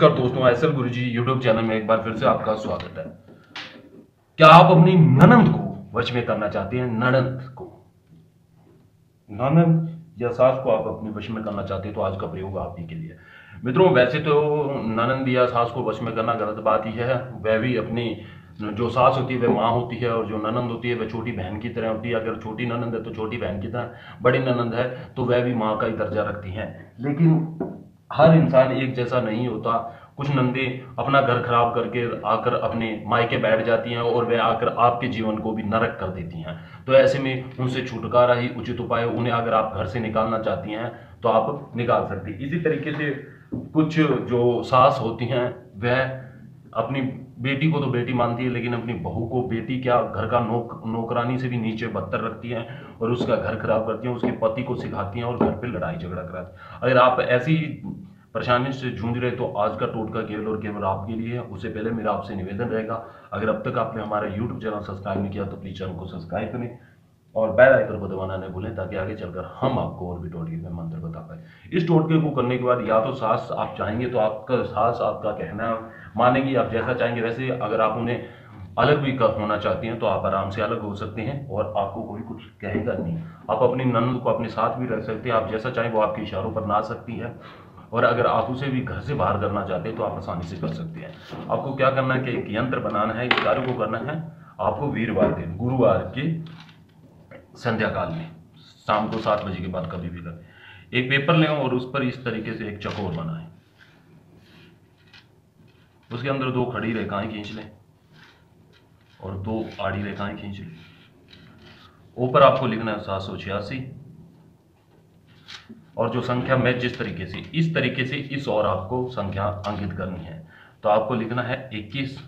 नमस्कार दोस्तों, एसएल गुरुजी YouTube channel में एक बार फिर से आपका स्वागत है। क्या आप अपनी ननंद को वश में करना चाहते हैं? ननंद या सास को आप अपने वश में करना चाहते हैं तो आज का प्रयोग आप ही के लिए। मित्रों, वैसे तो ननंद या सास को वश में करना गलत बात ही है। वह भी अपनी जो सास होती है वह माँ होती है और जो ननंद होती है वह छोटी बहन की तरह होती है। अगर छोटी ननंद है तो छोटी बहन की तरह, बड़ी ननंद है तो वह भी माँ का ही दर्जा रखती हैं। लेकिन हर इंसान एक जैसा नहीं होता। कुछ नंदे अपना घर खराब करके आकर अपने मायके बैठ जाती हैं और वे आकर आपके जीवन को भी नरक कर देती हैं। तो ऐसे में उनसे छुटकारा ही उचित उपाय है। उन्हें अगर आप घर से निकालना चाहती हैं तो आप निकाल सकती हैं। इसी तरीके से कुछ जो सास होती हैं वह अपनी बेटी को तो बेटी मानती है, लेकिन अपनी बहू को बेटी क्या, घर का नौकरानी से भी नीचे बदतर रखती हैं और उसका घर खराब करती हैं, उसके पति को सिखाती हैं और घर पे लड़ाई झगड़ा कराती हैं। अगर आप ऐसी परेशानी से जूझ रहे तो आज का टोटका केवल और केवल आपके लिए है। उससे पहले मेरा आपसे निवेदन रहेगा, अगर अब तक आपने हमारा यूट्यूब चैनल सब्सक्राइब नहीं किया तो प्लीज चैनल को सब्सक्राइब करें और बेल आइकन को दबाना न भूलें, ताकि आगे चलकर हम आपको और भी टोटके में मंत्र बता पाए। इस टोटके को करने के बाद या तो सास आप चाहेंगे तो आपका सास आपका कहना मानेंगी, आप जैसा चाहेंगे वैसे। अगर आप उन्हें अलग भी होना चाहती हैं तो आप आराम से अलग हो सकते हैं और आपको कोई कुछ कहेगा नहीं। आप अपनी ननद को अपने साथ भी रख सकते हैं, आप जैसा चाहें वो आपके इशारों पर ना सकती है। और अगर आप उसे भी घर से बाहर करना चाहते हैं तो आप आसानी से कर सकते हैं। आपको क्या करना है कि एक यंत्र बनाना है। इस कार्य को करना है आपको वीरवार दिन, गुरुवार के संध्या काल में, शाम को 7 बजे के बाद कभी भी करें। एक पेपर लें और उस पर इस तरीके से एक चकोर बनाएं। उसके अंदर 2 खड़ी रेखाएं खींच लें और 2 आड़ी रेखाएं खींच लें। ऊपर आपको लिखना है 786 और जो संख्या मैं जिस तरीके से, इस तरीके से इस और आपको संख्या अंकित करनी है। तो आपको लिखना है 21,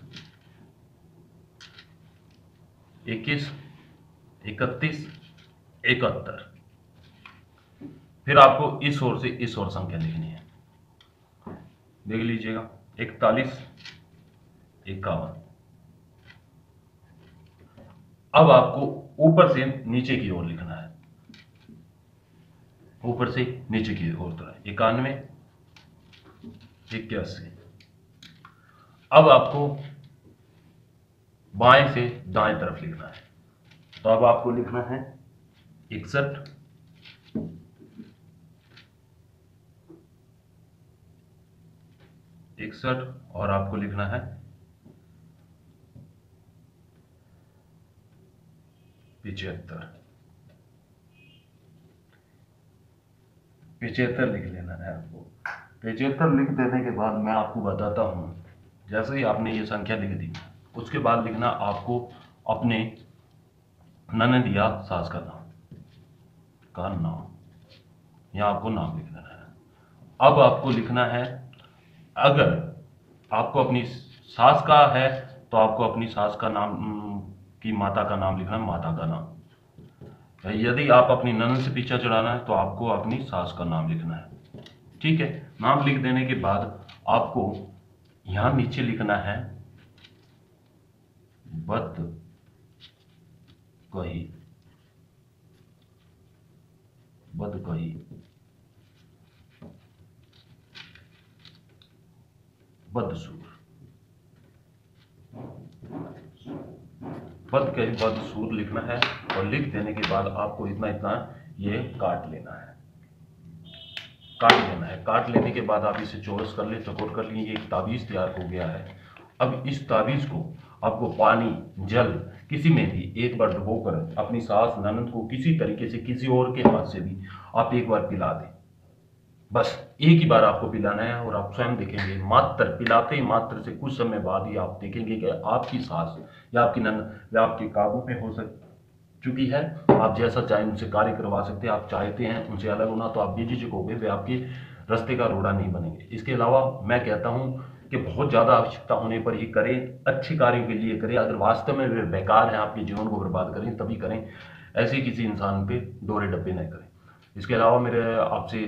31, 31, 71। फिर आपको इस ओर से इस ओर संख्या लिखनी है। देख लीजिएगा, 41, 51। अब आपको ऊपर से नीचे की ओर लिखना है, ऊपर से नीचे की ओर तरह 91, 81। अब आपको बाएं से दाएं तरफ लिखना है। तो अब आपको लिखना है 61, 61 और आपको लिखना है 75। 75 लिख लेना है आपको। 75 लिख देने के बाद मैं आपको बताता हूं, जैसे ही आपने ये संख्या लिख दी उसके बाद लिखना आपको अपने ननद या सास का नाम, यहाँ आपको नाम लिख देना है। अब आपको लिखना है, अगर आपको अपनी सास का है तो आपको अपनी सास का नाम की माता का नाम लिखना है, माता का नाम। यदि आप अपनी ननद से पीछा चढ़ाना है तो आपको अपनी सास का नाम लिखना है। ठीक है, नाम लिख देने के बाद आपको यहां नीचे लिखना है बद कही, बदसूर, बदसूर लिखना है। और लिख देने के बाद आपको इतना ये काट लेना है। काट लेने के बाद आप इसे चौरस कर ले, चौकोर कर लिए। एक ताबीज तैयार हो गया है। अब इस ताबीज को आपको पानी जल किसी में भी एक बार डुबोकर अपनी सास ननद को किसी तरीके से, किसी और के हाथ से भी आप एक बार पिला दें। बस एक ही बार आपको पिलाना है और आप स्वयं देखेंगे, मात्र पिलाते ही मात्र से कुछ समय बाद ही आप देखेंगे कि आपकी सास या आपकी ननद या आपके काबू में हो चुकी है। आप जैसा चाहें उनसे कार्य करवा सकते हैं। आप चाहते हैं उनसे अलग होना तो आप बेझिझक हो गए, वे आपके रास्ते का रोड़ा नहीं बनेंगे। इसके अलावा मैं कहता हूं कि बहुत ज़्यादा आवश्यकता होने पर ही करें, अच्छे कार्यों के लिए करें। अगर वास्तव में वे बेकार हैं, आपके जीवन को बर्बाद करें, तभी करें। ऐसे किसी इंसान पे डोरे डब्बे न करें। इसके अलावा मेरे आपसे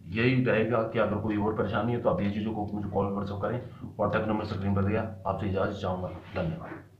यही रहेगा कि अगर कोई और परेशानी है तो आप ये चीज़ों को मुझे कॉल व्हाट्सएप करें। कॉन्टैक्ट नंबर स्क्रीन पर दिया। आपसे इजाज़त चाहूँगा। धन्यवाद।